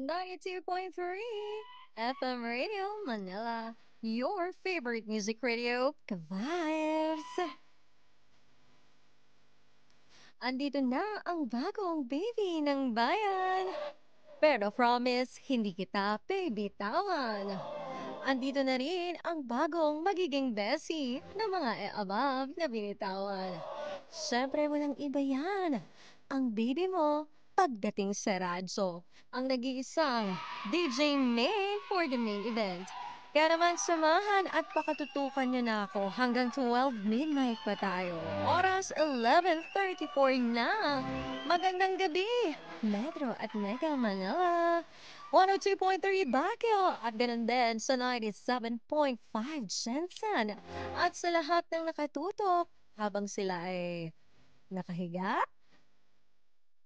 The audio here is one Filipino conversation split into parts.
92.3 FM Radio Manila, your favorite music radio, Ka-Vibes. Andito na ang bagong baby ng bayan. Pero promise, hindi kita bibitawan. Andito na rin ang bagong magiging bestie ng mga above na binitawan. Siyempre walang iba yan. Ang baby mo pagdating sa radyo. Ang nag-iisang DJ May for the main event. Kaya naman samahan at pakatutukan niyo na ako hanggang 12 midnight pa tayo. Oras 11:34 na. Magandang gabi, Metro at Mega Manila. 102.3 Baguio at ganun din sa 97.5 Jensen. At sa lahat ng nakatutok habang sila ay nakahiga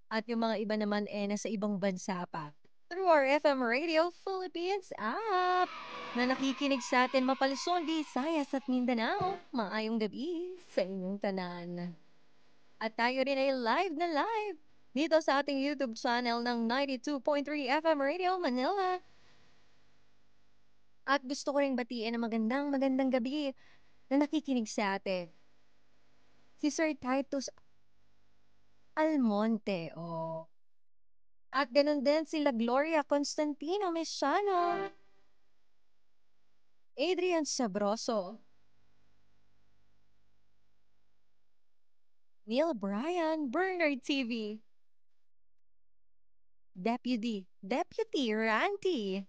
at yung mga iba naman nasa ibang bansa pa. Through our FM Radio Philippines app na nakikinig sa atin mapalusong Visayas at Mindanao. Maayong gabi sa inyong tanan. At tayo rin ay live na live dito sa ating YouTube channel ng 92.3 FM Radio Manila. At gusto ko rin batiin ng magandang gabi na nakikinig sa atin. Si Sir Titus Almonte, oh. At ganun din sila Gloria Constantino Mesiano, Adrian Sabroso, Neil Bryan, Bernard TV, Deputy Ranty,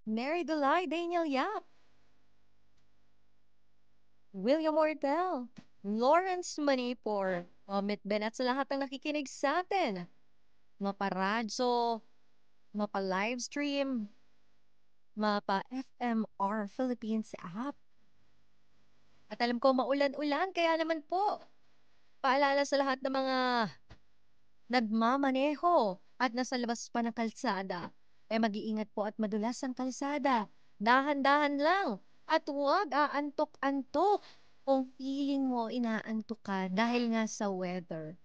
Mary Dulay, Daniel Yap, William Ortel, Lawrence Manipor, Omit Ben at sa lahat ng nakikinig sa atin. Maparadyo, mapa-livestream, mapa-FMR Philippines app. At alam ko maulan-ulan, kaya naman po, paalala sa lahat ng mga nagmamaneho at nasa labas pa ng kalsada. Mag-iingat po at madulas ang kalsada. Dahan-dahan lang at huwag aantok-antok. Kung feeling mo inaantok ka dahil nga sa weather,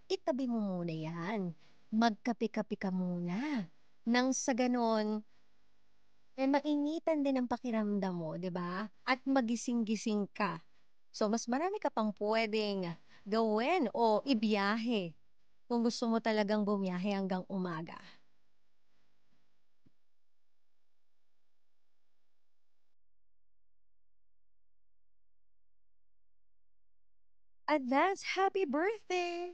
itabi mo muna yan. Magkape-kape ka muna. Nang sa ganon, mainitan din ang pakiramdam mo, di ba? At magising-gising ka. So, mas marami ka pang pwedeng gawin o ibiyahe kung gusto mo talagang bumiyahe hanggang umaga. Advance happy birthday,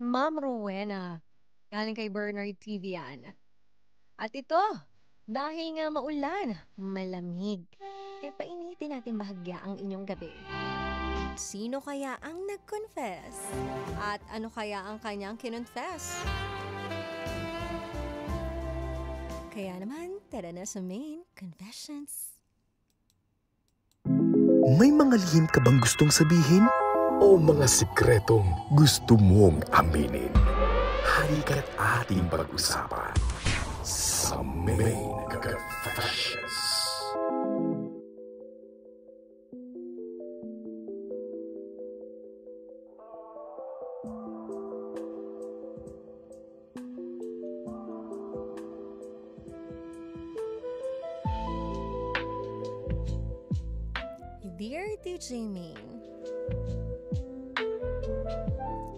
Ma'am Rowena. Galing kay Bernard TV yan. At ito, dahil nga maulan, malamig, painitin natin bahagya ang inyong gabi. Sino kaya ang nag-confess? At ano kaya ang kanyang kinonfess? Kaya naman, tara na sa main confessions. May mga lihim ka bang gustong sabihin? O mga sikretong gusto mong aminin? Halika't ating pag-usapan sa Main Confessions. Dear DJ Main,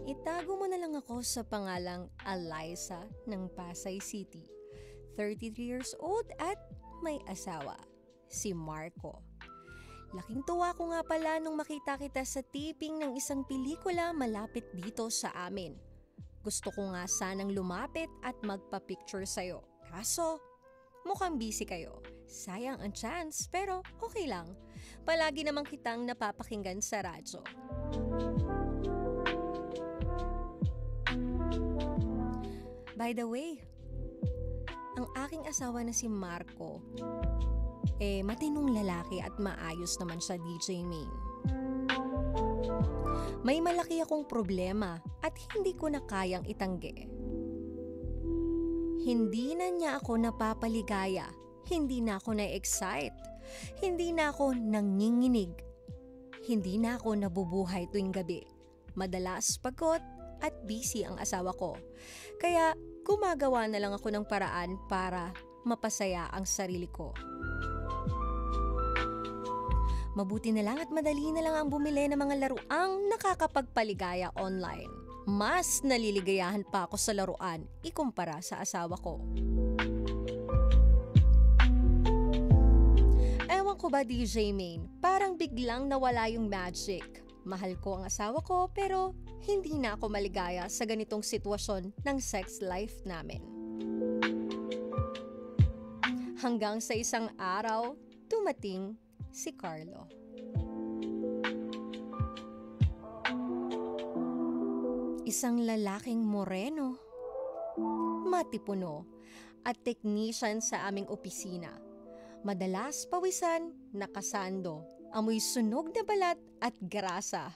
itago mo na lang ako sa pangalang Eliza ng Pasay City. 33 years old at may asawa, si Marco. Laking tuwa ko nga pala nung makita kita sa taping ng isang pelikula malapit dito sa amin. Gusto ko nga sanang lumapit at magpa-picture sa'yo. Kaso, mukhang busy kayo. Sayang ang chance, pero okay lang. Palagi namang kitang napapakinggan sa radyo. By the way, ang aking asawa na si Marco, matinong lalaki at maayos naman siya, DJ Main. May malaki akong problema at hindi ko na kayang itanggi. Hindi na niya ako napapaligaya, hindi na ako na-excite, hindi na ako nanginginig, hindi na ako nabubuhay tuwing gabi. Madalas pagod at busy ang asawa ko. Kaya gumagawa na lang ako ng paraan para mapasaya ang sarili ko. Mabuti na lang at madali na lang ang bumili ng mga laruang nakakapagpaligaya online. Mas naliligayahan pa ako sa laruan ikumpara sa asawa ko. Ewan ko ba DJ Main, parang biglang nawala yung magic. Mahal ko ang asawa ko pero hindi na ako maligaya sa ganitong sitwasyon ng sex life namin. Hanggang sa isang araw, dumating si Carlo. Isang lalaking moreno, matipuno, at technician sa aming opisina. Madalas pawisan, nakasando, amoy sunog na balat at grasa.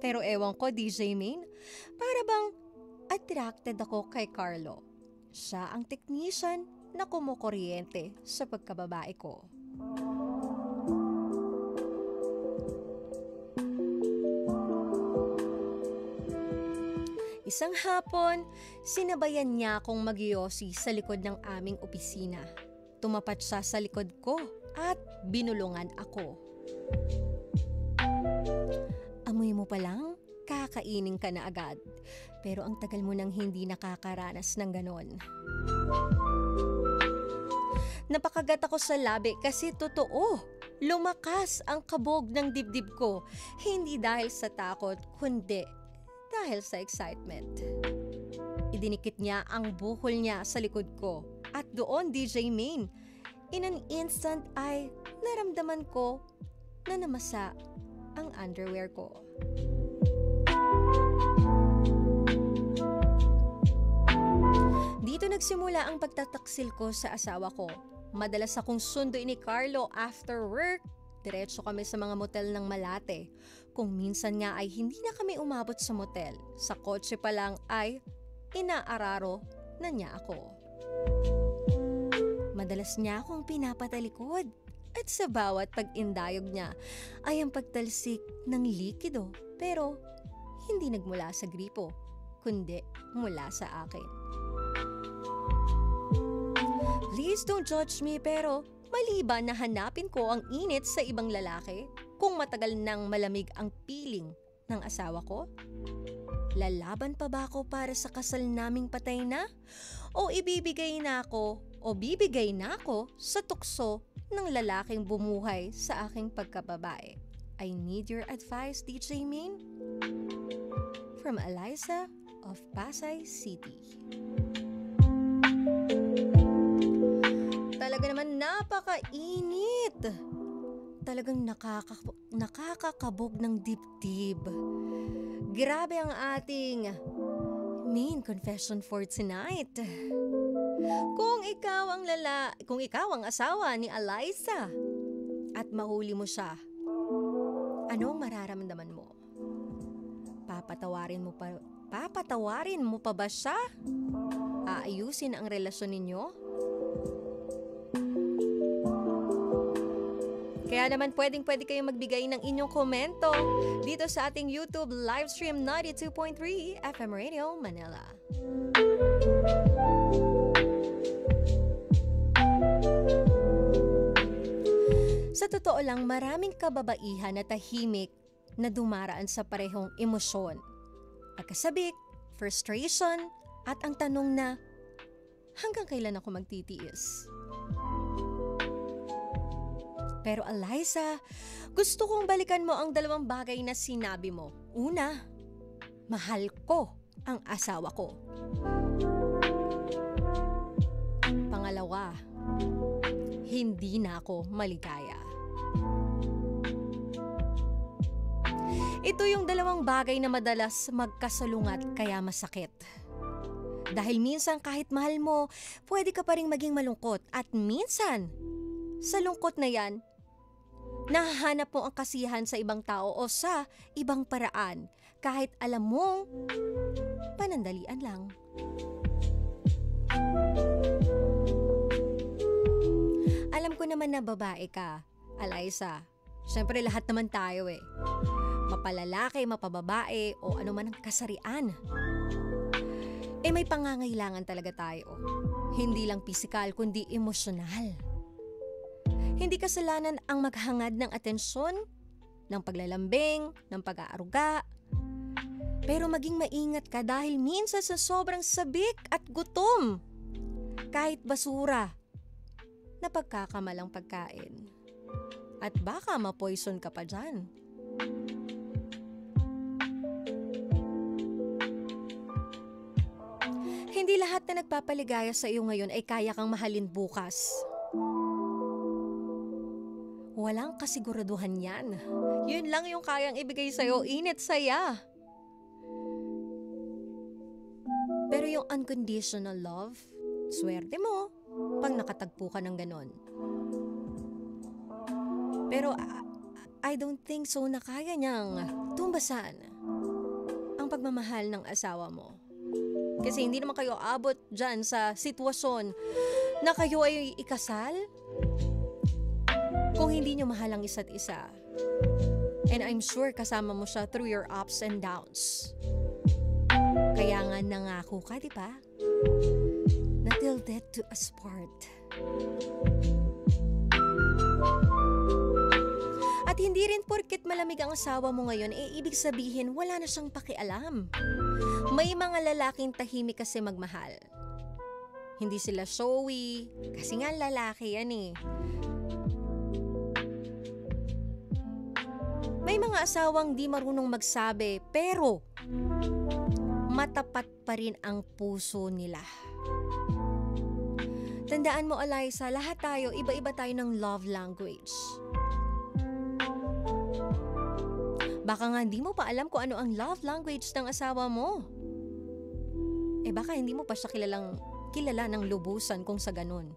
Pero ewan ko DJ Main, para bang attracted ako kay Carlo. Siya ang technician na kumukuryente sa pagkababae ko. Isang hapon, sinabayan niya akong magyosi sa likod ng aming opisina. Tumapat siya sa likod ko at binulungan ako. Amoy mo pa lang, kakainin ka na agad. Pero ang tagal mo nang hindi nakakaranas ng ganon. Napakagat ako sa labi kasi totoo. Lumakas ang kabog ng dibdib ko. Hindi dahil sa takot, kundi dahil sa excitement. Idinikit niya ang buhol niya sa likod ko. At doon, DJ Main, in an instant ay naramdaman ko na namasa ang underwear ko. Dito nagsimula ang pagtataksil ko sa asawa ko. Madalas akong sunduin ni Carlo after work. Diretso kami sa mga motel ng Malate. Kung minsan nga ay hindi na kami umabot sa motel, sa kotse pa lang ay inaararo na niya ako. Madalas niya akong pinapatalikod at sa bawat pag-indayog niya ay ang pagtalsik ng likido pero hindi nagmula sa gripo, kundi mula sa akin. Please don't judge me pero maliban na hanapin ko ang init sa ibang lalaki, kung matagal nang malamig ang piling ng asawa ko? Lalaban pa ba ako para sa kasal naming patay na? O bibigay na ako sa tukso ng lalaking bumuhay sa aking pagkababae? I need your advice, DJ Main. From Eliza of Pasay City. Talaga naman napakainit. Talagang nakakakabog ng dibdib. Grabe ang ating main confession for tonight. Kung ikaw ang asawa ni Eliza at mahuli mo siya, ano ang mararamdaman mo? Papatawarin mo pa ba siya? Aayusin ang relasyon ninyo? Kaya naman pwede kayong magbigay ng inyong komento dito sa ating YouTube livestream 92.3 FM Radio Manila. Sa totoo lang, maraming kababaihan na tahimik na dumaraan sa parehong emosyon. Pagkasabik, frustration, at ang tanong na, hanggang kailan ako magtitiis? Pero Eliza, gusto kong balikan mo ang dalawang bagay na sinabi mo. Una, mahal ko ang asawa ko. Pangalawa, hindi na ako maligaya. Ito yung dalawang bagay na madalas magkasalungat kaya masakit. Dahil minsan kahit mahal mo, pwede ka pa rin maging malungkot at minsan, sa lungkot na yan, nahahanap mo ang kasiyahan sa ibang tao o sa ibang paraan kahit alam mong panandalian lang. Alam ko naman na babae ka, Eliza. Siyempre lahat naman tayo eh. mapalalaki, mapababae, o ano man ang kasarian. May pangangailangan talaga tayo. Hindi lang pisikal, kundi emosyonal. Hindi kasalanan ang maghangad ng atensyon, ng paglalambing, ng pag-aaruga. Pero maging maingat ka dahil minsan sa sobrang sabik at gutom, kahit basura, na pagkakamalang pagkain. At baka ma-poison ka pa dyan. Hindi lahat na nagpapaligaya sa iyo ngayon ay kaya kang mahalin bukas. Walang kasiguraduhan yan. Yun lang yung kayang ibigay sa'yo, init saya. Pero yung unconditional love, swerte mo pag nakatagpo ka ng ganon. Pero I don't think so na kaya niyang tumbasan ang pagmamahal ng asawa mo. Kasi hindi naman kayo abot dyan sa sitwasyon na kayo ay ikasal kung hindi nyo mahal ang isa't isa. And I'm sure kasama mo siya through your ups and downs. Kaya nga nangako ka, di ba? Na till death to us part. At hindi rin porket malamig ang asawa mo ngayon, ibig sabihin wala na siyang pakialam. May mga lalaking tahimik kasi magmahal. Hindi sila showy, kasi nga lalaki yan eh. May mga asawang di marunong magsabi, pero matapat pa rin ang puso nila. Tandaan mo, Eliza, lahat tayo, iba-iba tayo ng love language. Baka nga hindi mo pa alam kung ano ang love language ng asawa mo. Baka hindi mo pa siya kilala ng lubusan kung sa ganun.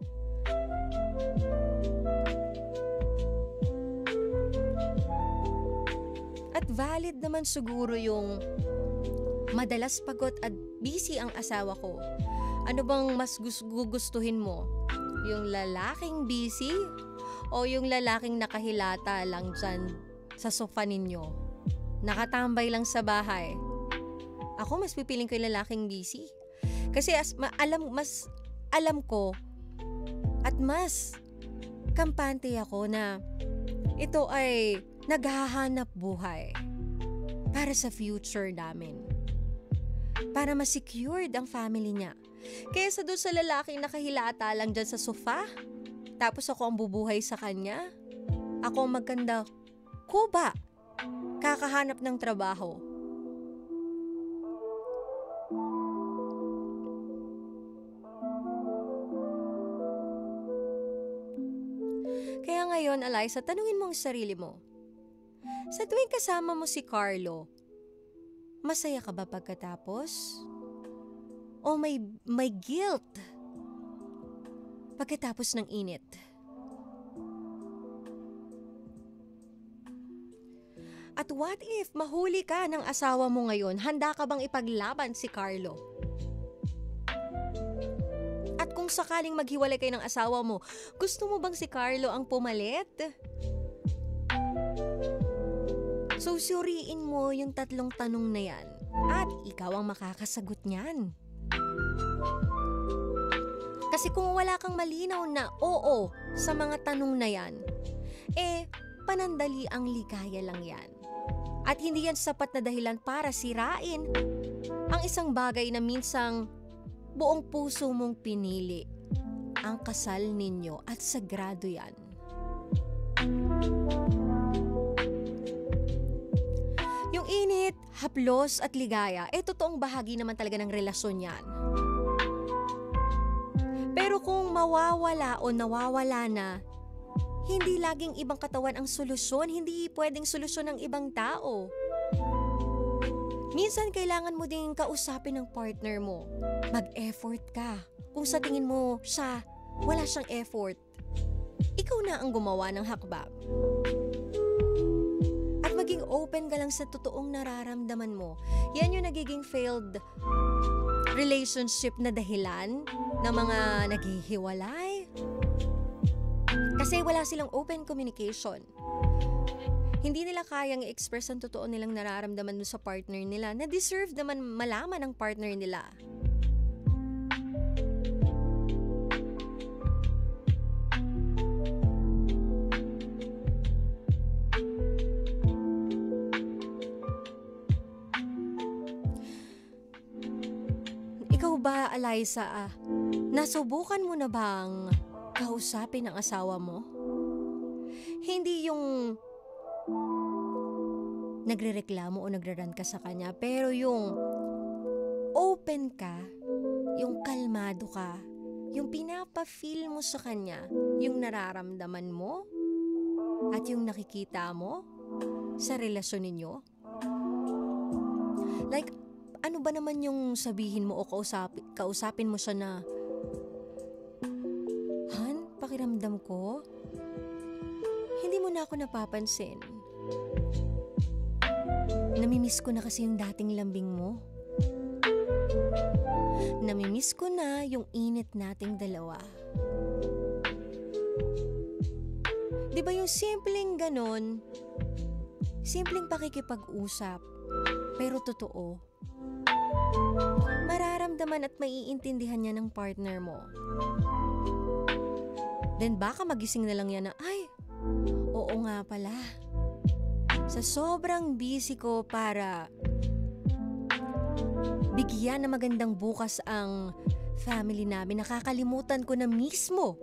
At valid naman siguro yung madalas pagod at busy ang asawa ko. Ano bang mas gugustuhin mo? Yung lalaking busy o yung lalaking nakahilata lang dyan sa sofa ninyo? Nakatambay lang sa bahay. Ako mas pipiling ko yung lalaking busy. Kasi mas alam ko at mas kampante ako na ito ay naghahanap buhay para sa future namin. Para ma-secured ang family niya. Kaysa doon sa lalaking nakahilata lang dyan sa sofa, tapos ako ang bubuhay sa kanya. Ako ang maganda kuba, kakahanap ng trabaho. Kaya ngayon, Eliza, tanungin mo ang sarili mo. Sa tuwing kasama mo si Carlo, masaya ka ba pagkatapos? O may guilt pagkatapos ng init? At what if mahuli ka ng asawa mo ngayon, handa ka bang ipaglaban si Carlo? At kung sakaling maghiwalay kayo ng asawa mo, gusto mo bang si Carlo ang pumalit? So suriin mo yung tatlong tanong na yan at ikaw ang makakasagot niyan. Kasi kung wala kang malinaw na oo sa mga tanong na yan, panandali ang ligaya lang yan. At hindi yan sapat na dahilan para sirain ang isang bagay na minsang buong puso mong pinili. Ang kasal ninyo at sagrado yan. Yung init, haplos at ligaya, totoong bahagi naman talaga ng relasyon yan. Pero kung mawawala o nawawala na, hindi laging ibang katawan ang solusyon, hindi pwedeng solusyon ng ibang tao. Minsan kailangan mo ding kausapin ng partner mo. Mag-effort ka. Kung sa tingin mo siya, wala siyang effort, ikaw na ang gumawa ng hakbang. At maging open ka lang sa totoong nararamdaman mo. Yan yung nagiging failed relationship na dahilan ng mga naghihiwalay. Kasi wala silang open communication. Hindi nila kayang i-express ang totoo nilang nararamdaman sa partner nila na deserve naman malaman ng partner nila. Ikaw ba, Eliza, nasubukan mo na bang kausapin ang asawa mo? Hindi yung nagrereklamo o nagrarant ka sa kanya, pero yung open ka, yung kalmado ka, yung pinapa-feel mo sa kanya, yung nararamdaman mo at yung nakikita mo sa relasyon ninyo. Like, ano ba naman yung sabihin mo o kausapin mo siya na, Han, pakiramdam ko, hindi mo na ako napapansin. Namimiss ko na kasi yung dating lambing mo. Namimiss ko na yung init nating dalawa. Di ba yung simpleng ganon, simpleng pakikipag-usap, pero totoo. Mararamdaman at maiintindihan niya ng partner mo. Then baka magising na lang yan na, ay, oo nga pala. Sa sobrang busy ko para bigyan na magandang bukas ang family namin, nakakalimutan ko na mismo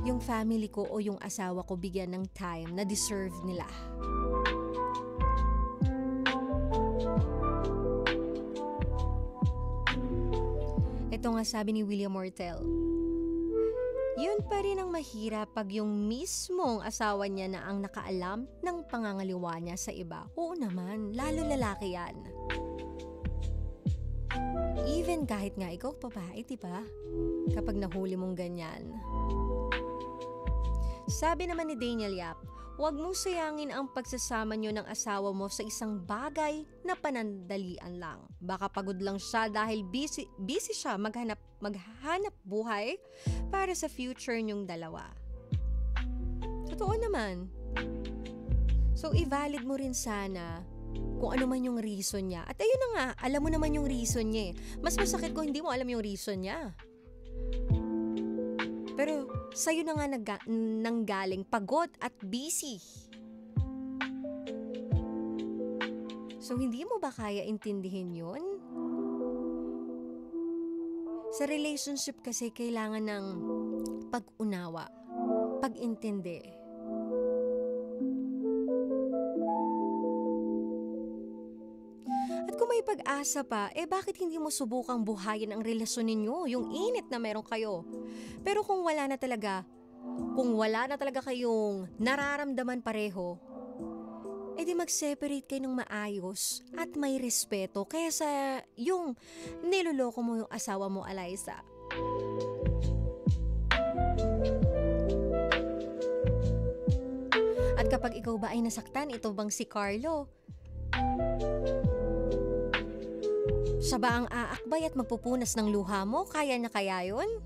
yung family ko o yung asawa ko bigyan ng time na deserve nila. Ito nga sabi ni William Mortel, yun pa rin ang mahirap pag yung mismong asawa niya na ang nakaalam ng pangangaliwa niya sa iba. Oo naman, lalo lalaki yan. Even kahit nga ikaw babae, diba? Kapag nahuli mong ganyan. Sabi naman ni Daniel Yap, huwag mong sayangin ang pagsasama nyo ng asawa mo sa isang bagay na panandalian lang. Baka pagod lang siya dahil busy siya maghanap buhay para sa future nyong dalawa. Totoo naman. So, i-valid mo rin sana kung ano man yung reason niya. At ayun na nga, alam mo naman yung reason niya eh. Mas masakit kung hindi mo alam yung reason niya. Pero sa'yo na nga nanggaling pagod at busy. So, hindi mo ba kaya intindihin yun? Sa relationship kasi kailangan ng pag-unawa, pag-intindi. At kung may pag-asa pa, bakit hindi mo subukang buhayin ang relasyon ninyo, yung init na meron kayo? Pero kung wala na talaga kayong nararamdaman pareho, di mag-separate kayo ng maayos at may respeto kaysa yung niloloko mo yung asawa mo, Eliza. At kapag ikaw ba ay nasaktan, ito bang si Carlo? Siya ba ang aakbay at magpupunas ng luha mo? Kaya niya kaya yun?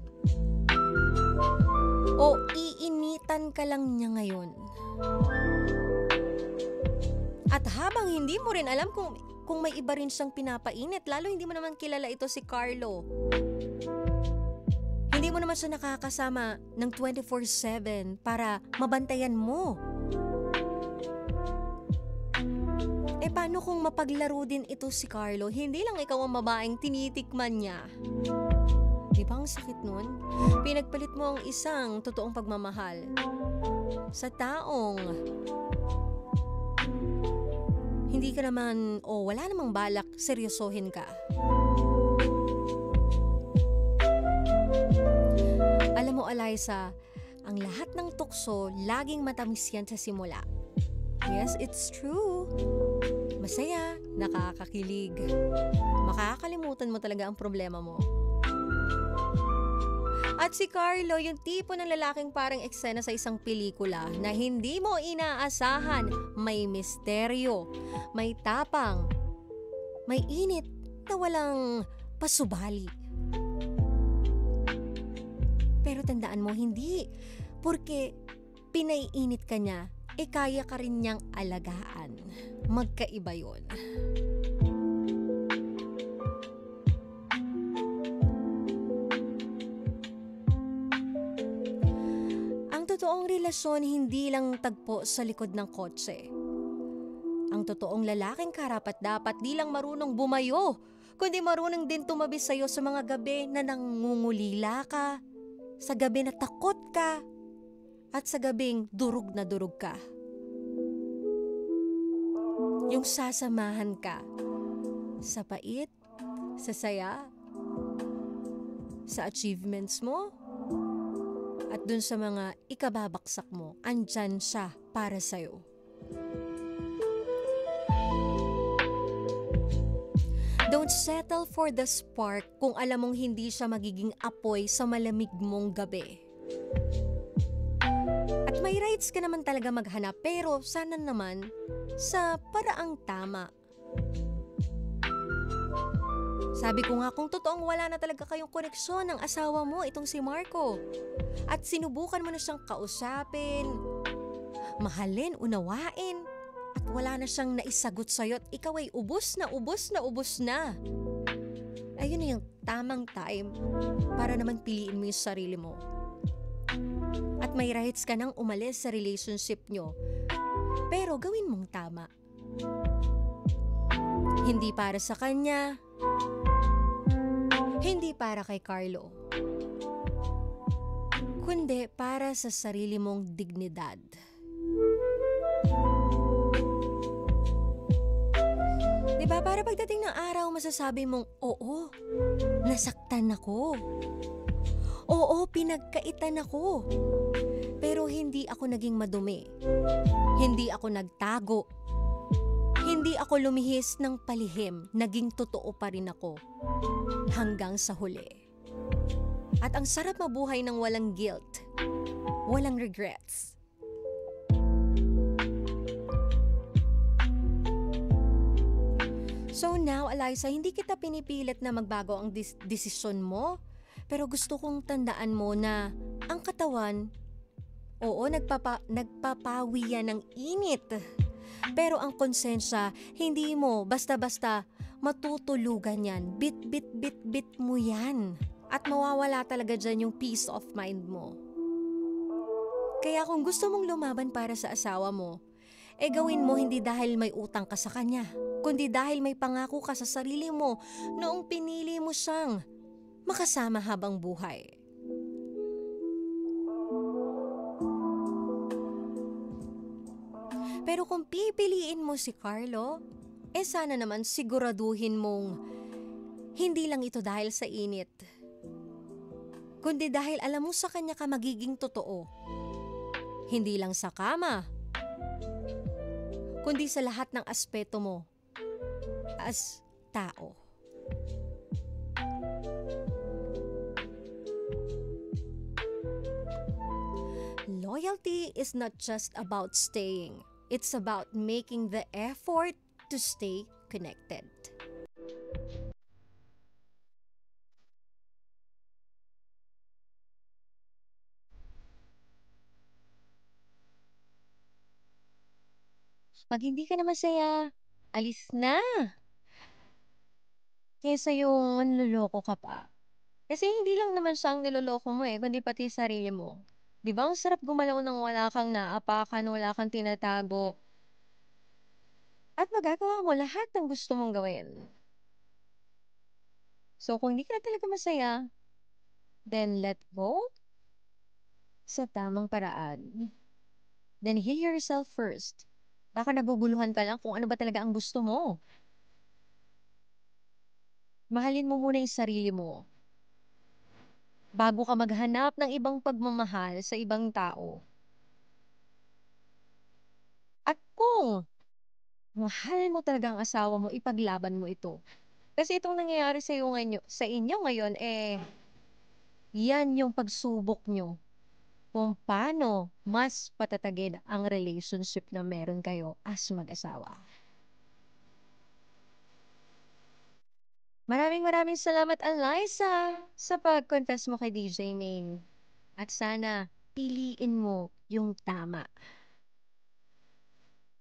O iinitan ka lang niya ngayon? At habang hindi mo rin alam kung may iba rin siyang pinapainit, lalo hindi mo naman kilala ito si Carlo. Hindi mo naman siya nakakasama ng 24/7 para mabantayan mo. Paano kung mapaglaro din ito si Carlo? Hindi lang ikaw ang babaeng tinitikman niya. Di ba ang sakit nun? Pinagpalit mo ang isang totoong pagmamahal sa taong hindi ka naman wala namang balak seryosohin ka. Alam mo, Eliza, ang lahat ng tukso laging matamis yan sa simula. Yes, it's true. Masaya, nakakakilig. Makakalimutan mo talaga ang problema mo. At si Carlo, yung tipo ng lalaking parang eksena sa isang pelikula na hindi mo inaasahan, may misteryo, may tapang, may init na walang pasubali. Pero tandaan mo, hindi porque pinaiinit ka niya, kaya ka rin niyang alagaan. Magkaiba yun. Ang totoong relasyon hindi lang tagpo sa likod ng kotse. Ang totoong lalaking karapat-dapat di lang marunong bumayo, kundi marunong din tumabi sa'yo sa mga gabi na nangungulila ka, sa gabi na takot ka, at sa gabing durog na durog ka. Yung sasamahan ka sa pait, sa saya, sa achievements mo, at dun sa mga ikababaksak mo, andyan siya para sa'yo. Don't settle for the spark kung alam mong hindi siya magiging apoy sa malamig mong gabi. At may rights ka naman talaga maghanap, pero sana naman sa paraang tama. Sabi ko nga, kung totoong wala na talaga kayong koneksyon ng asawa mo, itong si Marco, at sinubukan mo na siyang kausapin, mahalin, unawain, at wala na siyang naisagot sa'yo at ikaw ay ubos na ubos na ubos na, ayun na yung tamang time para naman piliin mo yung sarili mo. At may rights ka nang umalis sa relationship nyo, pero gawin mong tama. Hindi para sa kanya, hindi para kay Carlo, kundi para sa sarili mong dignidad. Diba, para pagdating ng araw, masasabi mong, oo, nasaktan ako. Oo, pinagkaitan ako. Pero hindi ako naging madumi. Hindi ako nagtago. Hindi ako lumihis ng palihim. Naging totoo pa rin ako. Hanggang sa huli. At ang sarap mabuhay ng walang guilt. Walang regrets. So now, Eliza, hindi kita pinipilit na magbago ang desisyon mo, pero gusto kong tandaan mo na ang katawan, oo, nagpapawi yan ng init. Pero ang konsensya, hindi mo basta-basta matutulugan yan. Bit mo yan. At mawawala talaga dyan yung peace of mind mo. Kaya kung gusto mong lumaban para sa asawa mo, gawin mo hindi dahil may utang ka sa kanya, kundi dahil may pangako ka sa sarili mo noong pinili mo siyang makasama habang buhay. Pero kung pipiliin mo si Carlo, sana naman siguraduhin mong hindi lang ito dahil sa init, kundi dahil alam mo sa kanya ka magiging totoo. Hindi lang sa kama, kundi sa lahat ng aspeto mo as tao. Loyalty is not just about staying. It's about making the effort to stay connected. Pag hindi ka na masaya, alis na. Kesa yung niloloko ka pa. Kasi hindi lang naman siya ang niloloko mo kundi pati sarili mo. Di ba ang sarap gumalaw ng wala kang naapakan, wala kang tinatago. At magagawa mo lahat ng gusto mong gawin. So kung hindi ka na talaga masaya, then let go sa tamang paraan. Then heal yourself first. Baka naguguluhan ka lang kung ano ba talaga ang gusto mo. Mahalin mo muna yung sarili mo bago ka maghanap ng ibang pagmamahal sa ibang tao. At kung mahal mo talaga ang asawa mo, ipaglaban mo ito. Kasi itong nangyayari sa inyo ngayon, yan yung pagsubok nyo kung paano mas patatagin ang relationship na meron kayo as mag-asawa. Maraming salamat, Eliza, sa pag-confess mo kay DJ Maine. At sana piliin mo yung tama.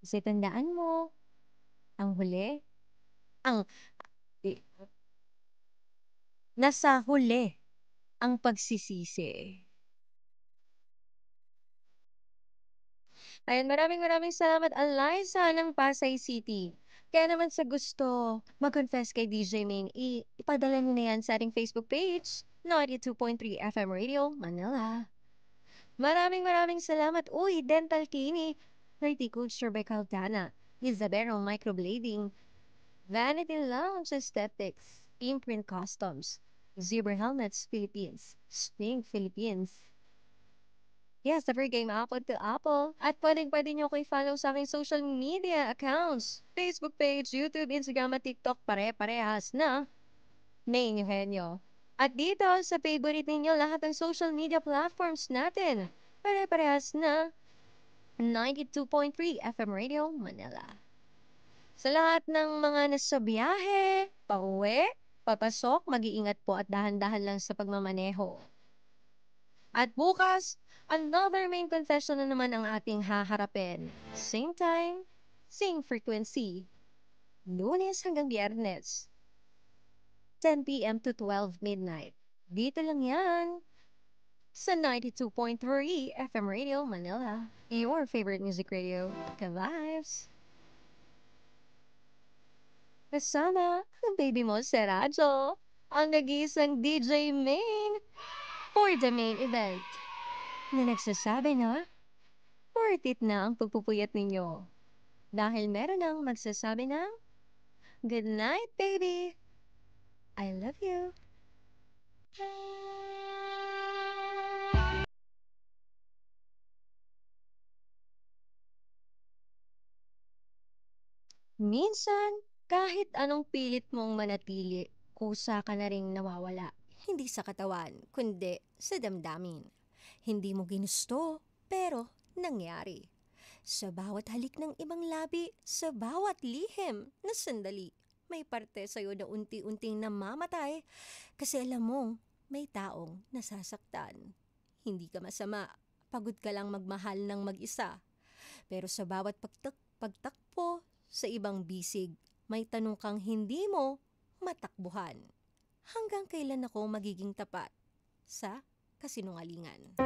Kasi tandaan mo, ang huli, ang di nasa huli ang pagsisisi. Ayan, maraming salamat, Eliza ng Pasay City. Kaya naman sa gusto mag-confess kay DJ Main, ipadala niyo na yan sa ating Facebook page, 92.3 FM Radio, Manila. Maraming salamat. Uy, Dental Clinic, Horticulture by Caldana, Isabero Microblading, Vanity Lounge Aesthetics, Imprint Customs, Zebra Helmets Philippines, Spring Philippines. Yes, the free game Apple to Apple. At pwede nyo ko i-follow sa aking social media accounts. Facebook page, YouTube, Instagram at TikTok pare-parehas na Main Eugenio. At dito sa favorite ninyo lahat ng social media platforms natin. Pare-parehas na 92.3 FM Radio Manila. Sa lahat ng mga nasa biyahe, pauwi, papasok, mag-iingat po at dahan-dahan lang sa pagmamaneho. At bukas, another main confession na naman ang ating haharapin. Same time, same frequency. Lunes hanggang Biyernes, 10 p.m. to 12 midnight. Dito lang yan sa 92.3 FM Radio Manila. Your favorite music radio, Ka-Vibes. Kasama ang baby mo si Radjo, ang nag-iisang DJ main for the main event na nagsasabi na worth it na ang pagpupuyat ninyo. Dahil meron ang magsasabi ng, good night, baby. I love you. Minsan, kahit anong pilit mong manatili, kusa ka na ring nawawala. Hindi sa katawan, kundi sa damdamin. Hindi mo ginusto, pero nangyari. Sa bawat halik ng ibang labi, sa bawat lihim na sandali, may parte sa'yo na unti-unting namamatay kasi alam mong may taong nasasaktan. Hindi ka masama, pagod ka lang magmahal ng mag-isa. Pero sa bawat pagtakpo sa ibang bisig, may tanong kang hindi mo matakbuhan. Hanggang kailan ako magiging tapat sa kasinungalingan?